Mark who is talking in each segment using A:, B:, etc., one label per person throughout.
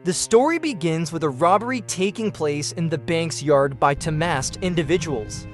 A: The story begins with a robbery taking place in the bank's yard by two masked individuals.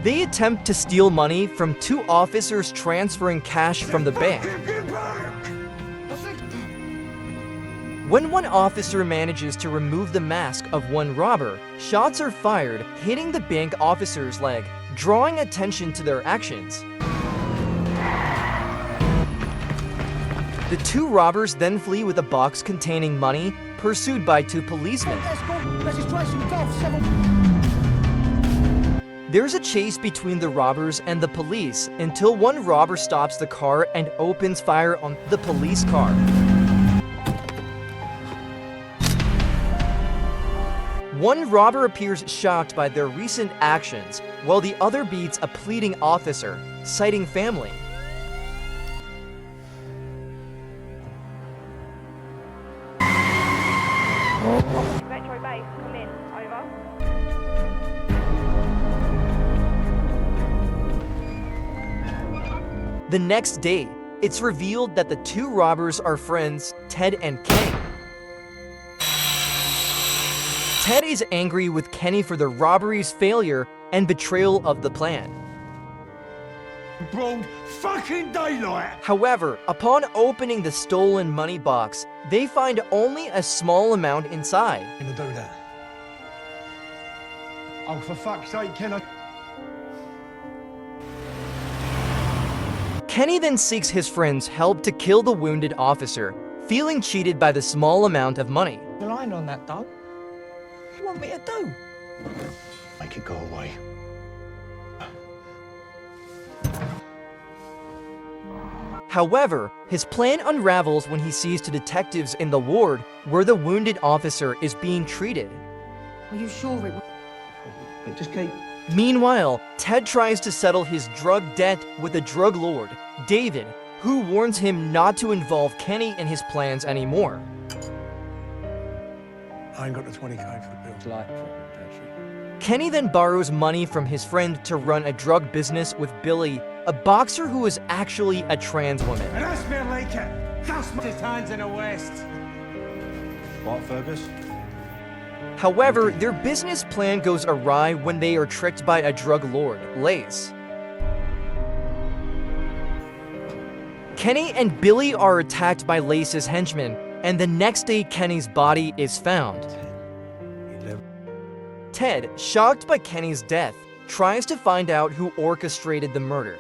A: They attempt to steal money from two officers transferring cash from the bank. When one officer manages to remove the mask of one robber, shots are fired, hitting the bank officer's leg, drawing attention to their actions. The two robbers then flee with a box containing money, pursued by two policemen. There's a chase between the robbers and the police until one robber stops the car and opens fire on the police car. One robber appears shocked by their recent actions, while the other beats a pleading officer, citing family.
B: Metro base, come in, over.
A: The next day, it's revealed that the two robbers are friends, Ted and Kenny. Ted is angry with Kenny for the robbery's failure and betrayal of the plan.
C: Broad fucking daylight!
A: However, upon opening the stolen money box, they find only a small amount inside.
C: Gonna do that. Oh, for fuck's sake, can I?
A: Kenny then seeks his friend's help to kill the wounded officer, feeling cheated by the small amount of money.
D: Relying on that, dog. What do you want me to do?
C: Make it go away.
A: However, his plan unravels when he sees two detectives in the ward where the wounded officer is being treated.
E: Are you sure it was?
C: Just keep.
A: Meanwhile, Ted tries to settle his drug debt with a drug lord, David, who warns him not to involve Kenny in his plans anymore.
C: I ain't got the 20k for the bill.
A: Kenny then borrows money from his friend to run a drug business with Billy, a boxer who is actually a trans woman.
C: And that's me like it. That's his hands in the west. What, Fergus?
A: However, their business plan goes awry when they are tricked by a drug lord, Lace. Kenny and Billy are attacked by Lace's henchmen, and the next day Kenny's body is found. Ted, shocked by Kenny's death, tries to find out who orchestrated the murder.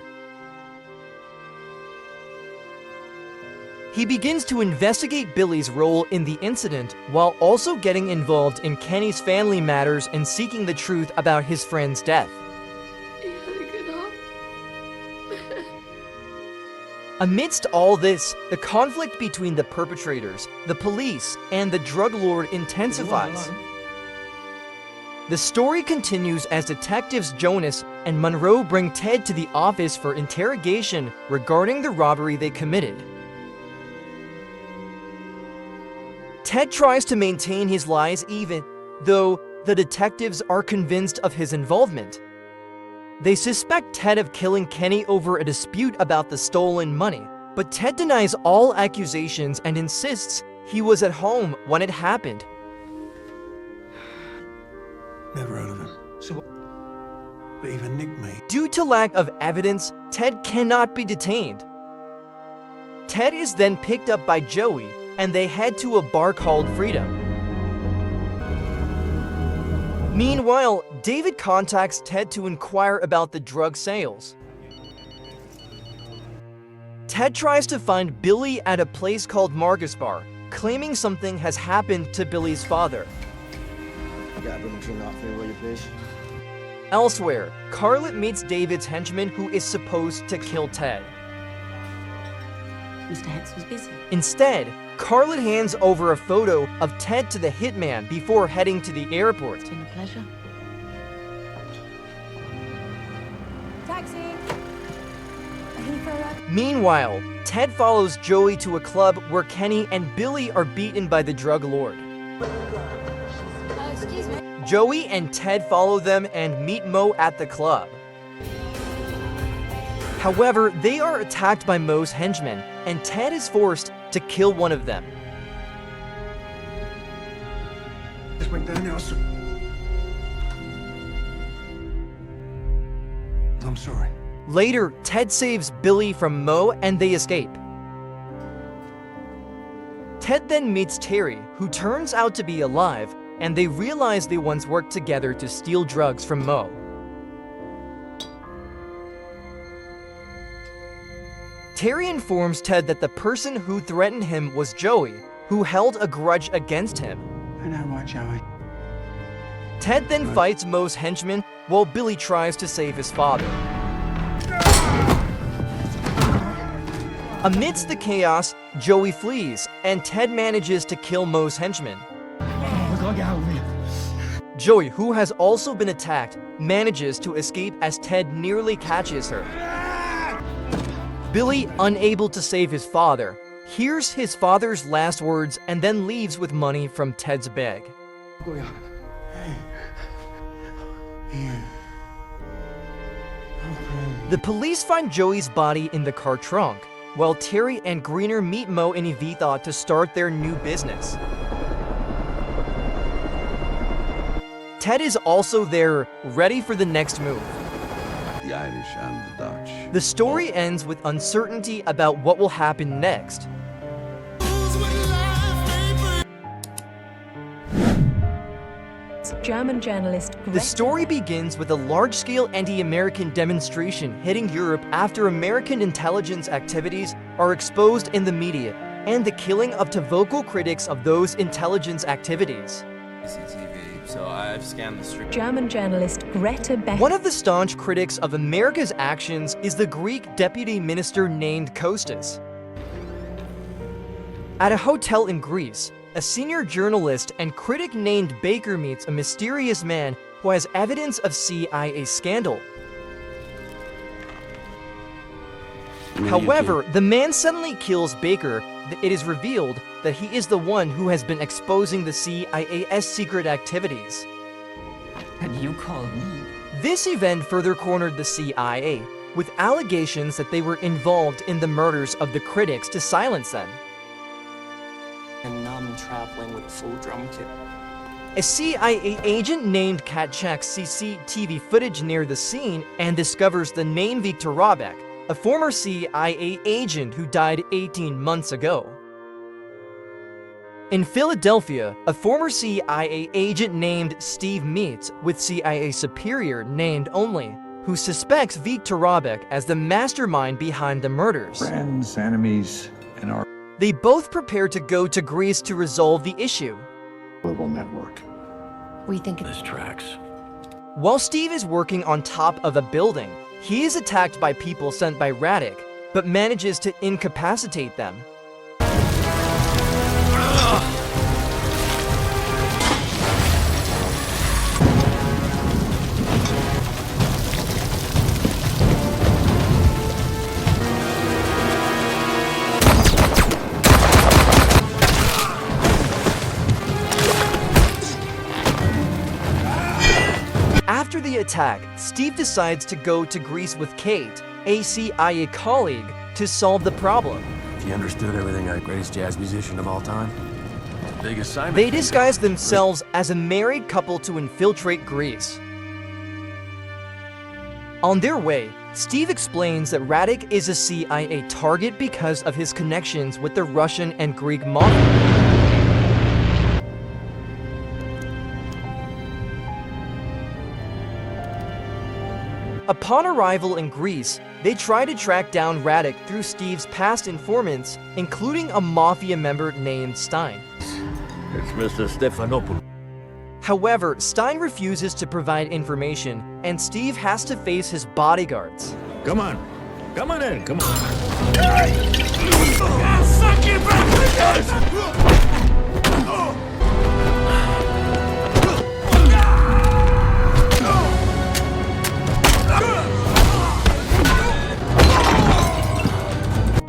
A: He begins to investigate Billy's role in the incident while also getting involved in Kenny's family matters and seeking the truth about his friend's death. Amidst all this, the conflict between the perpetrators, the police, and the drug lord intensifies. The story continues as detectives Jonas and Monroe bring Ted to the office for interrogation regarding the robbery they committed. Ted tries to maintain his lies even though the detectives are convinced of his involvement. They suspect Ted of killing Kenny over a dispute about the stolen money, but Ted denies all accusations and insists he was at home when it happened.
C: Never heard of him. So, but even nicked me.
A: Due to lack of evidence, Ted cannot be detained. Ted is then picked up by Joey, and they head to a bar called Freedom. Meanwhile, David contacts Ted to inquire about the drug sales. Ted tries to find Billy at a place called Marcus Bar, claiming something has happened to Billy's father. Elsewhere, Carlet meets David's henchman who is supposed to kill Ted.
E: Mr. Hetz was busy.
A: Instead, Carlet hands over a photo of Ted to the hitman before heading to the airport.
E: It's been a pleasure. Taxi!
A: Meanwhile, Ted follows Joey to a club where Kenny and Billy are beaten by the drug lord.
E: Excuse me.
A: Joey and Ted follow them and meet Mo at the club. However, they are attacked by Mo's henchmen, and Ted is forced to kill one of them.
C: just went down there. I'm sorry.
A: Later, Ted saves Billy from Mo and they escape. Ted then meets Terry, who turns out to be alive, and they realize they once worked together to steal drugs from Mo. Terry informs Ted that the person who threatened him was Joey, who held a grudge against him.
C: I know what, Joey.
A: Ted then fights Mo's henchman while Billy tries to save his father. Amidst the chaos, Joey flees, and Ted manages to kill Mo's henchman. Joey, who has also been attacked, manages to escape as Ted nearly catches her. Billy, unable to save his father, hears his father's last words and then leaves with money from Ted's bag. The police find Joey's body in the car trunk, while Terry and Greener meet Mo and Evita to start their new business. Ted is also there, ready for the next move.
C: The Irish and the Dutch.
A: The story ends with uncertainty about what will happen next.
E: German journalist
A: The story begins with a large-scale anti-American demonstration hitting Europe after American intelligence activities are exposed in the media, and the killing of two vocal critics of those intelligence activities.
F: So I've scanned the street.
E: German journalist Greta Beck.
A: One of the staunch critics of America's actions is the Greek deputy minister named Kostas. At a hotel in Greece, a senior journalist and critic named Baker meets a mysterious man who has evidence of CIA scandal. However, the man suddenly kills Baker. It is revealed that he is the one who has been exposing the CIA's secret activities.
G: And you called me?
A: This event further cornered the CIA, with allegations that they were involved in the murders of the critics to silence them.
G: And now I'm traveling with a full drum kit.
A: A CIA agent named Kat checks CCTV footage near the scene and discovers the name Viktor Rabek, a former CIA agent who died 18 months ago. In Philadelphia, a former CIA agent named Steve meets with CIA superior named Only, who suspects Viktor Rabek as the mastermind behind the murders.
C: Friends, enemies, and our
A: They both prepare to go to Greece to resolve the issue.
C: global network.
E: We think
C: This tracks.
A: While Steve is working on top of a building, he is attacked by people sent by Radek, but manages to incapacitate them. After the attack, Steve decides to go to Greece with Kate, a CIA colleague, to solve the problem.
H: If you understood everything, I'm the greatest jazz musician of all time. Big assignment.
A: They disguise themselves as a married couple to infiltrate Greece. On their way, Steve explains that Radek is a CIA target because of his connections with the Russian and Greek mafia. Upon arrival in Greece, they try to track down Radek through Steve's past informants, including a mafia member named Stein.
H: It's Mr. Stephanopoulos.
A: However, Stein refuses to provide information, and Steve has to face his bodyguards.
H: Come on. Come on in. Come on.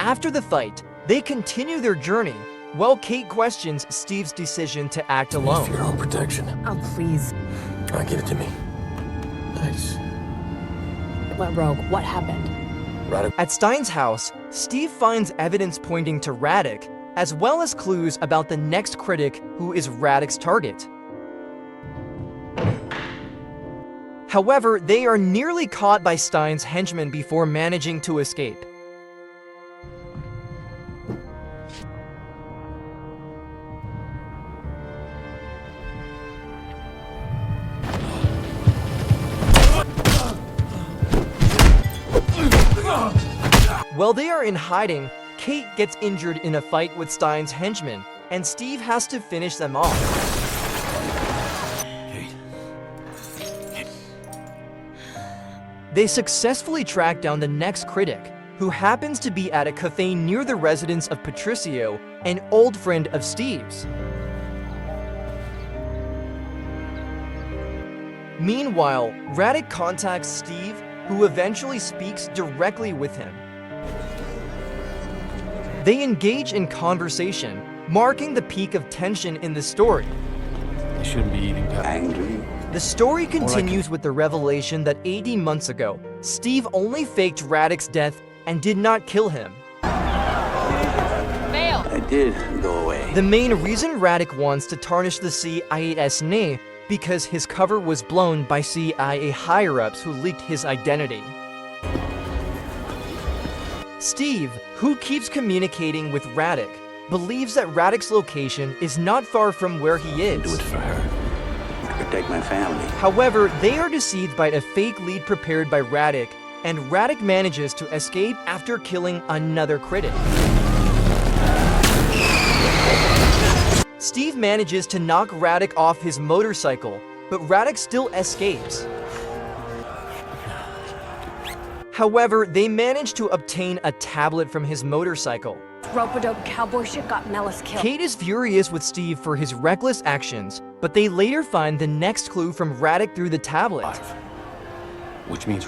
A: After the fight, they continue their journey, while Kate questions Steve's decision to act
H: For
A: alone.
H: your own protection.
E: Oh, please.
H: Give it to me. Nice.
E: Went rogue. What happened?
H: Right.
A: At Stein's house, Steve finds evidence pointing to Radek, as well as clues about the next critic who is Radek's target. However, they are nearly caught by Stein's henchmen before managing to escape. While they are in hiding, Kate gets injured in a fight with Stein's henchmen, and Steve has to finish them off. They successfully track down the next critic, who happens to be at a cafe near the residence of Patricio, an old friend of Steve's. Meanwhile, Radek contacts Steve, who eventually speaks directly with him. They engage in conversation, marking the peak of tension in the story.
H: You shouldn't be eating that.
C: Angry?
A: The story continues with the revelation that 80 months ago, Steve only faked Radek's death and did not kill him.
C: I did go away.
A: The main reason Radek wants to tarnish the CIA's name because his cover was blown by CIA higher-ups who leaked his identity. Steve, who keeps communicating with Radek, believes that Radek's location is not far from where he is.
C: Do it for her. To protect my family.
A: However, they are deceived by a fake lead prepared by Radek, and Radek manages to escape after killing another critic. Steve manages to knock Radek off his motorcycle, but Radek still escapes. However, they manage to obtain a tablet from his motorcycle.
E: Rope-a-dope cowboy shit got Mellis killed.
A: Kate is furious with Steve for his reckless actions, but they later find the next clue from Radek through the tablet.
H: Which means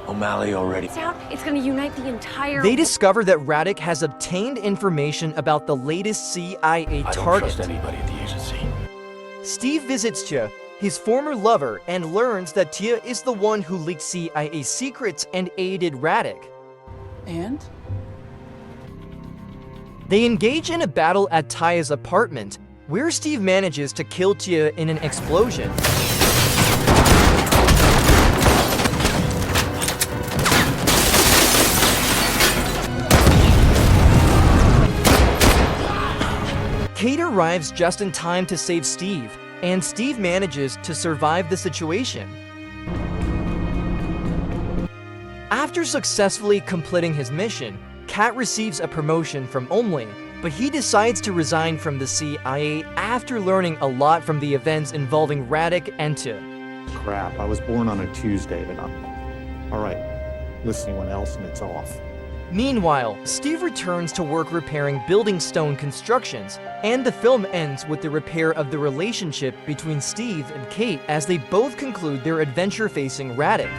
H: O'Malley already.
E: It's gonna unite the entire...
A: They discover that Radek has obtained information about the latest CIA
H: I don't
A: target.
H: trust anybody at the agency.
A: Steve visits Tia, his former lover, and learns that Tia is the one who leaked CIA secrets and aided Radek.
I: And?
A: They engage in a battle at Tia's apartment, where Steve manages to kill Tia in an explosion. Kate arrives just in time to save Steve, and Steve manages to survive the situation. After successfully completing his mission, Kat receives a promotion from Omley, but he decides to resign from the CIA after learning a lot from the events involving Radek and Tia.
J: Crap, I was born on a Tuesday, but all right, listen to anyone else and it's off.
A: Meanwhile, Steve returns to work repairing building stone constructions, and the film ends with the repair of the relationship between Steve and Kate as they both conclude their adventure facing Radek.